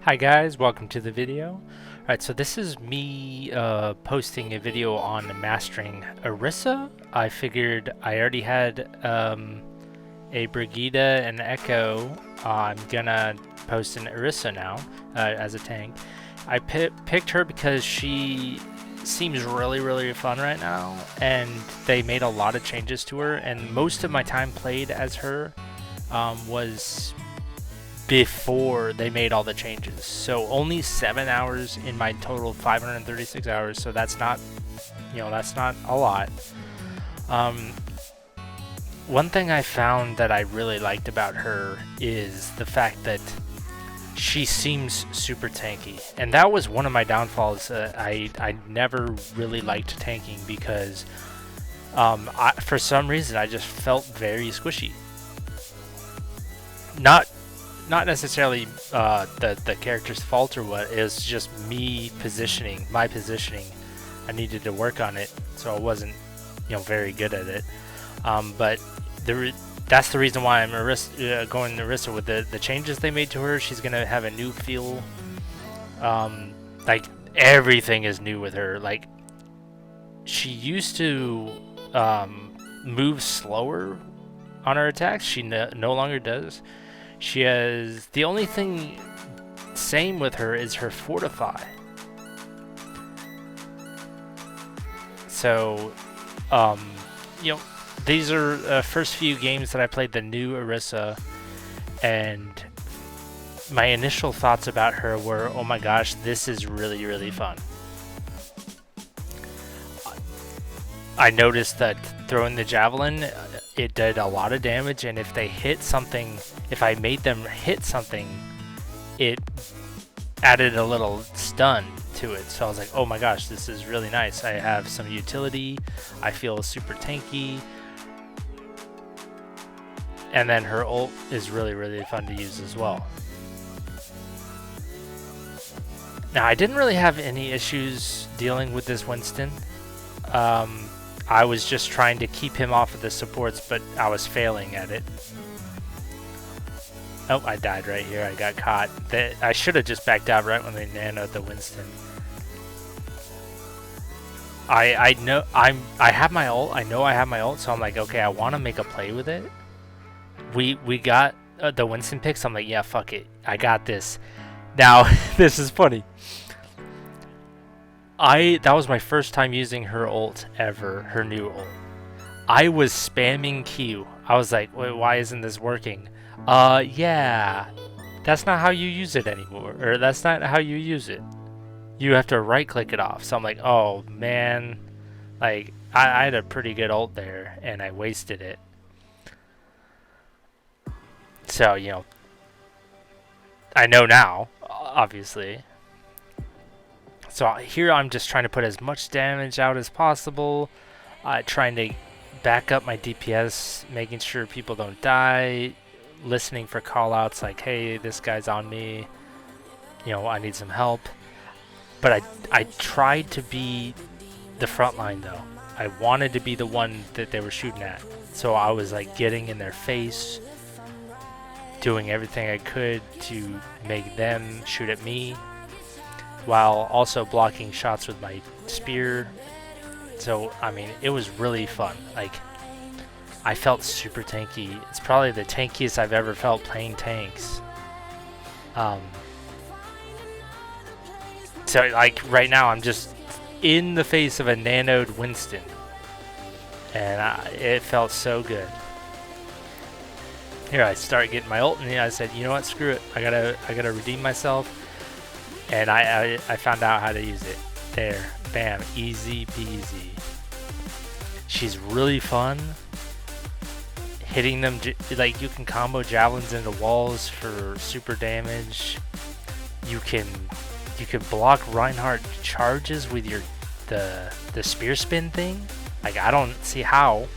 Hi guys, welcome to the video. Alright, so this is me posting a video on mastering Orisa. I figured I already had a Brigida and Echo. I'm gonna post an Orisa now as a tank. I picked her because she seems really fun right now, and they made a lot of changes to her, and most of my time played as her was before they made all the changes. So only 7 hours in my total 536 hours, so that's not, that's not a lot. One thing I found that I really liked about her is the fact that she seems super tanky, and that was one of my downfalls. I never really liked tanking because for some reason I just felt very squishy. Not necessarily the character's fault or what, it was just me positioning, my positioning. I needed to work on it, so I wasn't, very good at it. But that's the reason why I'm going Orisa with the changes they made to her. She's gonna have a new feel. Like everything is new with her. Like she used to move slower on her attacks. She no longer does. She has, the only thing same with her is her fortify. So, these are first few games that I played the new Orisa, and my initial thoughts about her were, oh my gosh, this is really fun. I noticed that throwing the javelin, it did a lot of damage, and if they hit something, if I made them hit something, it added a little stun to it. So I was like, oh my gosh, this is really nice. I have some utility, I feel super tanky, and then her ult is really fun to use as well. Now, I didn't really have any issues dealing with this Winston. I was just trying to keep him off of the supports, but I was failing at it. Oh, I died right here. I got caught. I should have just backed out right when they nanoed the Winston. I know I have my ult. I know I have my ult, so I'm like, okay, I want to make a play with it. We got the Winston pick, so I'm like, yeah, fuck it. I got this. Now, this is funny. That was my first time using her ult ever, her new ult. I was spamming Q. I was like, wait, why isn't this working? Yeah, that's not how you use it anymore, or that's not how you use it. You have to right click it off. So I'm like, oh man, like I had a pretty good ult there and I wasted it. So, I know now, obviously. So here I'm just trying to put as much damage out as possible, trying to back up my DPS, making sure people don't die, listening for callouts like, hey, this guy's on me, I need some help. But I tried to be the front line though. I wanted to be the one that they were shooting at. So I was like getting in their face, doing everything I could to make them shoot at me, while also blocking shots with my spear. So, I mean, it was really fun. Like, I felt super tanky. It's probably the tankiest I've ever felt playing tanks. So, like, right now I'm just in the face of a nanoed Winston. And it felt so good. Here, I start getting my ult, and I said, you know what, screw it. I gotta redeem myself. And I found out how to use it. There, bam, easy peasy. She's really fun. Hitting them, like you can combo javelins into walls for super damage. You can block Reinhardt charges with the spear spin thing. Like, I don't see how.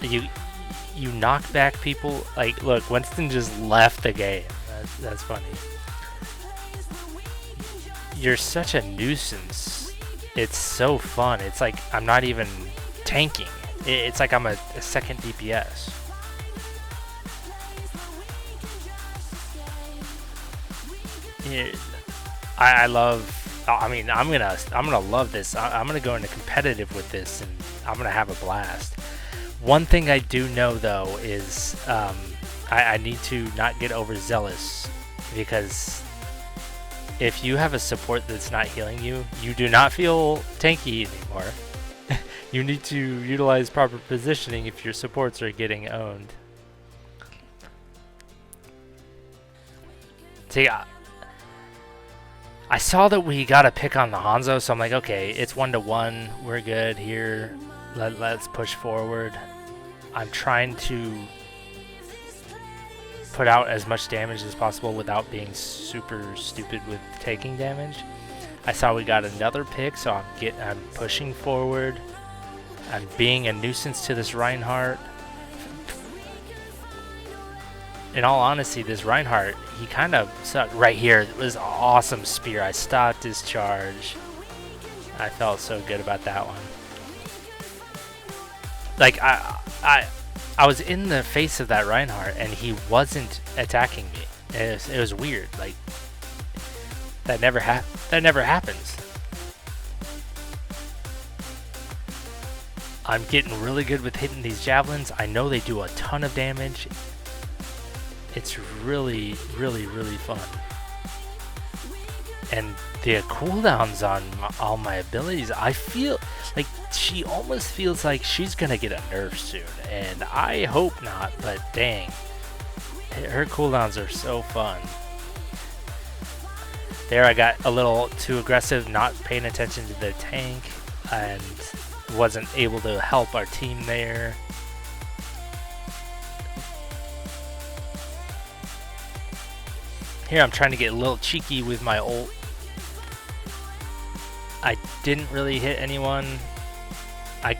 You knock back people. Like, look, Winston just left the game. That's funny. You're such a nuisance. It's so fun. It's like I'm not even tanking. It's like I'm a second DPS. Yeah, I love. I mean, I'm gonna love this. I'm gonna go into competitive with this, and I'm gonna have a blast. One thing I do know though is I need to not get overzealous, because if you have a support that's not healing you, you do not feel tanky anymore. You need to utilize proper positioning if your supports are getting owned. See, I saw that we got a pick on the Hanzo, so I'm like, okay, it's 1-1. We're good here. Let's push forward. I'm trying to put out as much damage as possible without being super stupid with taking damage. I saw we got another pick, so I'm pushing forward. I'm being a nuisance to this Reinhardt. In all honesty, this Reinhardt, he kind of sucked. Right here, it was an awesome spear. I stopped his charge. I felt so good about that one. Like, I was in the face of that Reinhardt, and he wasn't attacking me. It was weird. Like, that never happens. I'm getting really good with hitting these javelins. I know they do a ton of damage. It's really, really, really fun. And the cooldowns on all my abilities, I feel like she almost feels like she's gonna get a nerf soon. And I hope not, but dang. Her cooldowns are so fun. There I got a little too aggressive, not paying attention to the tank, and wasn't able to help our team there. Here I'm trying to get a little cheeky with my ult. I didn't really hit anyone. I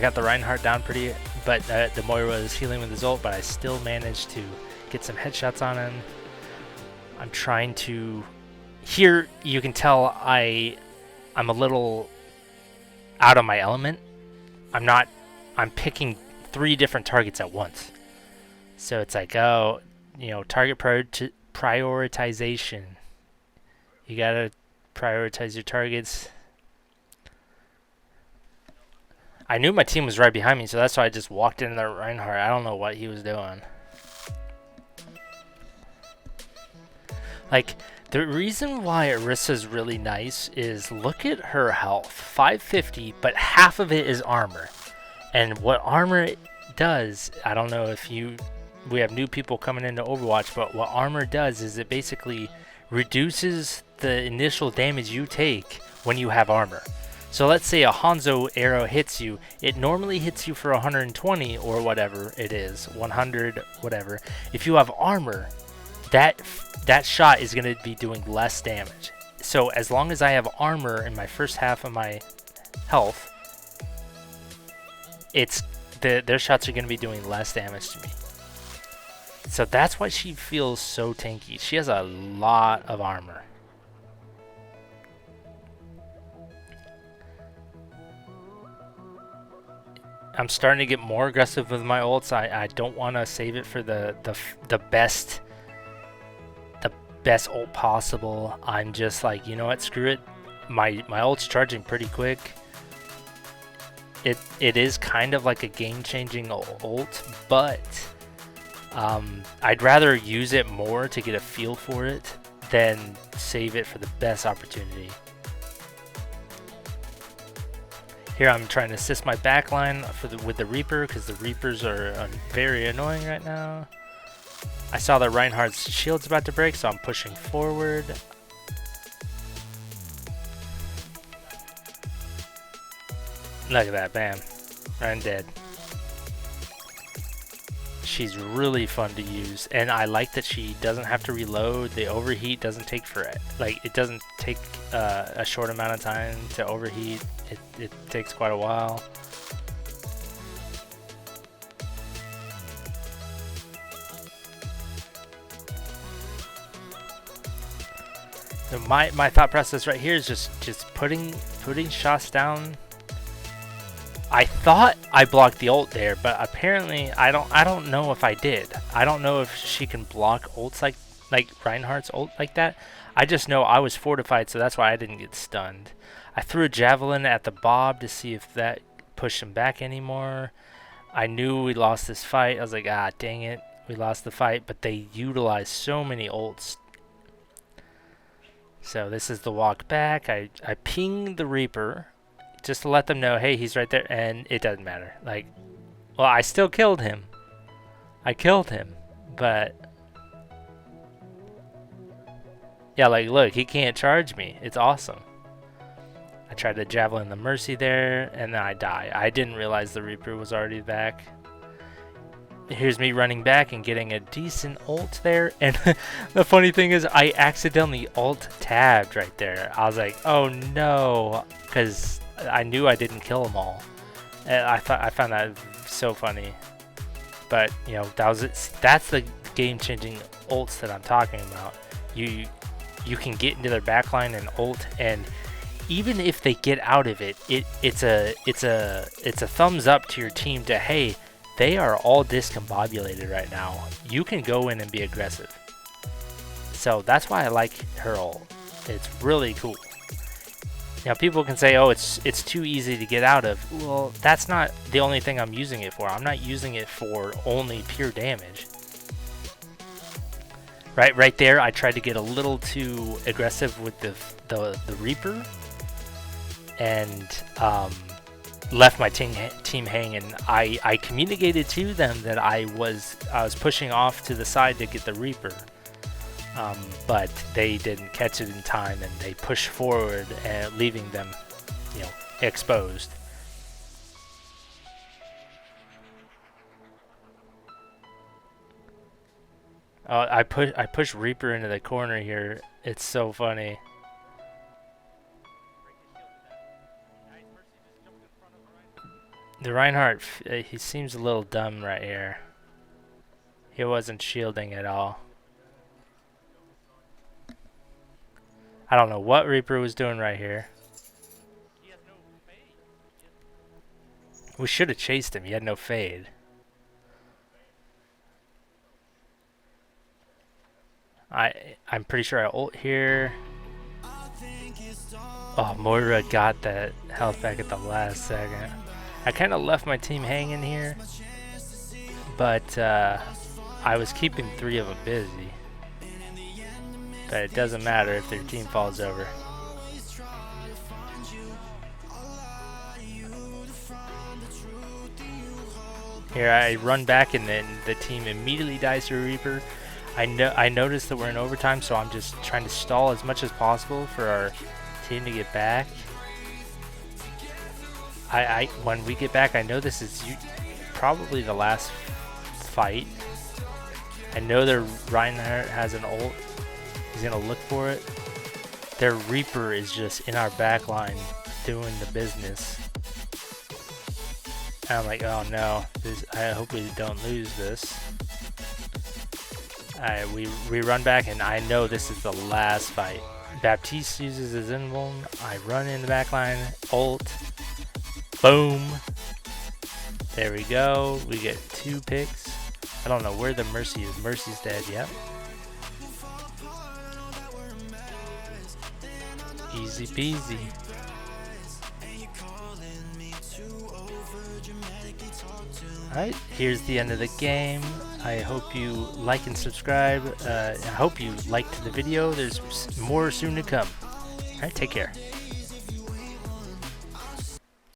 got the Reinhardt down pretty, but the Moira was healing with his ult, but I still managed to get some headshots on him. I'm trying to... Here you can tell I'm a little out of my element. I'm picking 3 different targets at once. So it's like, oh, you know, target prioritization. You gotta prioritize your targets. I knew my team was right behind me, so that's why I just walked into the Reinhardt. I don't know what he was doing. Like, the reason why Orisa's really nice is look at her health. 550, but half of it is armor. And what armor does, I don't know if we have new people coming into Overwatch, but what armor does is it basically reduces the initial damage you take when you have armor. So let's say a Hanzo arrow hits you, it normally hits you for 120 or whatever it is, 100, whatever. If you have armor, that shot is going to be doing less damage. So as long as I have armor in my first half of my health, their shots are going to be doing less damage to me. So that's why she feels so tanky. She has a lot of armor. I'm starting to get more aggressive with my ults. I don't want to save it for the best ult possible. I'm just like, you know what, screw it. My ult's charging pretty quick. It is kind of like a game-changing ult, but I'd rather use it more to get a feel for it than save it for the best opportunity. Here I'm trying to assist my backline with the Reaper, because the Reapers are very annoying right now. I saw that Reinhardt's shield's about to break, so I'm pushing forward. Look at that, bam. I'm dead. She's really fun to use, and I like that she doesn't have to reload. The overheat doesn't take it doesn't take a short amount of time to overheat. It takes quite a while. So my thought process right here is just putting shots down. I thought I blocked the ult there, but apparently I don't know if I did. I don't know if she can block ults like like Reinhardt's ult like that. I just know I was fortified, so that's why I didn't get stunned. I threw a javelin at the Bob to see if that pushed him back anymore. I knew we lost this fight. I was like, ah, dang it, we lost the fight. But they utilized so many ults. So this is the walk back. I pinged the Reaper just to let them know, hey, he's right there, and it doesn't matter. Like, well, I still killed him. I killed him, but yeah, like, look, he can't charge me. It's awesome. I tried to javelin the Mercy there, and then I die. I didn't realize the Reaper was already back. Here's me running back and getting a decent ult there, and the funny thing is I accidentally alt tabbed right there. I was like, oh no, because I knew I didn't kill them all. And I found that so funny. But you know, that's the game-changing ults that I'm talking about. You can get into their backline and ult, and even if they get out of it, it's a thumbs up to your team to, hey, they are all discombobulated right now. You can go in and be aggressive. So that's why I like her ult. It's really cool. Now people can say, oh, it's too easy to get out of. Well, that's not the only thing I'm using it for. I'm not using it for only pure damage. Right there, I tried to get a little too aggressive with the Reaper, and left my team hanging. I communicated to them that I was pushing off to the side to get the Reaper, but they didn't catch it in time, and they pushed forward, and leaving them, you know, exposed. I push Reaper into the corner here. It's so funny. The Reinhardt, he seems a little dumb right here. He wasn't shielding at all. I don't know what Reaper was doing right here. We should have chased him. He had no fade. I'm pretty sure I ult here. Oh, Moira got that health back at the last second. I kind of left my team hanging here, but I was keeping 3 of them busy. But it doesn't matter if their team falls over. Here I run back, and then the team immediately dies to a Reaper. I noticed that we're in overtime, so I'm just trying to stall as much as possible for our team to get back. When we get back, I know this is probably the last fight. I know their Reinhardt has an ult. He's gonna look for it. Their Reaper is just in our back line doing the business. And I'm like, oh no, I hope we don't lose this. We run back, and I know this is the last fight. Baptiste uses his invuln. I run in the back line, ult, boom. There we go. We get 2 picks. I don't know where the Mercy is. Mercy's dead, yep. Easy peasy. Alright, here's the end of the game. I hope you like and subscribe. I hope you liked the video. There's more soon to come. Alright, take care.